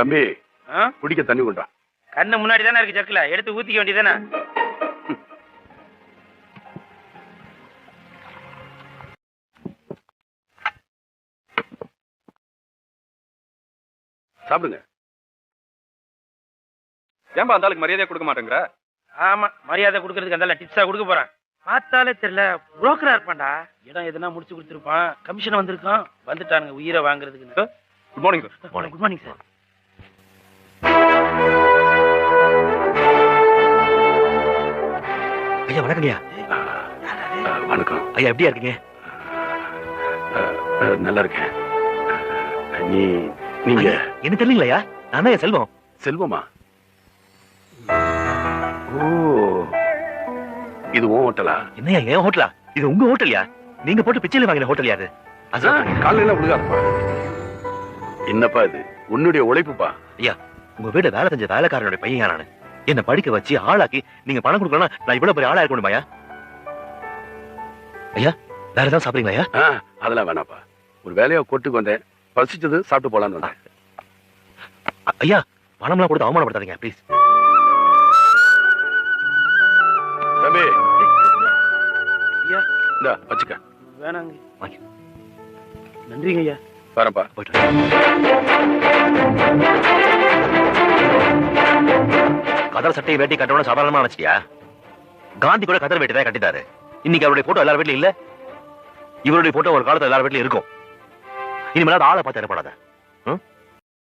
தம்பி குடிக்க தண்ணி கொண்டா. கண்ணு முன்னாடி தானே இருக்கு ஜக்குல, எடுத்து ஊத்திக்க வேண்டியதானே. சாப்பிடுங்க. ஏன்பா அந்த ஆளுக்கு மரியாதை கொடுக்க மாட்டேங்கிற? ஆமா, மரியாதை கொடுக்கறதுக்கு அந்த டிப்ஸா கொடுக்க போறேன். பார்த்தாலே தெரியல, புரோக்கரா இருப்பான்டா. இடம் எதுனா முடிச்சு கொடுத்துருப்பான், கமிஷன் வந்திருக்கான். வந்துட்டானுங்க உயிரை வாங்குறதுக்கு. Good morning sir. Good morning sir. ஐயா வணக்கம் ஐயா. வணக்கம் ஐயா, எப்படியா இருக்கீங்க? நல்லா இருக்கேன். நீங்க என்ன தெரியலீங்களா? நான் தான் செல்வம். செல்வமா? ஓ, இது உன் ஹோட்டலா? என்னையா என் ஹோட்டலா? இது உங்க ஹோட்டலியா? நீங்க போட்டு பிச்சையில வாங்கின ஹோட்டல் யாது? காலையில விழுகாதப்பா. என்னப்பா இது? உன்னுடைய உழைப்புப்பா. ஐயா, உங்க வீட்டுல வேலை செஞ்ச வேலைக்காரனுடைய பையன் நானு. என்ன படிக்க வச்சு ஆளாக்கி நீங்க பணம் கொடுக்கலாம், நான் இவ்வளவு பெரிய ஆளா இருக்கணுமா? ஐயா, வேற ஏதாவது சாப்பிடுறீங்களா? ஐயா அதெல்லாம் வேணாப்பா. ஒரு வேலையா கொட்டுக்கு வந்தேன், பசிச்சது சாப்பிட்டு போலான்னு வந்தேன். ஐயா, பணம்லாம் கொடுத்து அவமானப்படுத்தாதீங்க ப்ளீஸ். தம்பி ஐயா இந்தா வச்சுக்க. வேணாங்க. நன்றிங்க ஐயா. வரப்பா. போயிட்டு கதர் சட்டையை வேட்டி கட்டணும் சாதாரணமா நினைச்சிட்டியா? காந்தி கூட கதர் வேட்டி தான் கட்டிட்டாரு. இன்னைக்கு அவருடைய போட்டோ எல்லார் வீட்லயும் இல்ல. இவருடைய போட்டோ ஒரு காலத்துல எல்லார் வீட்லயும் இருக்கும். இனிமேல் ஆளை பார்த்து ஏற்படாத.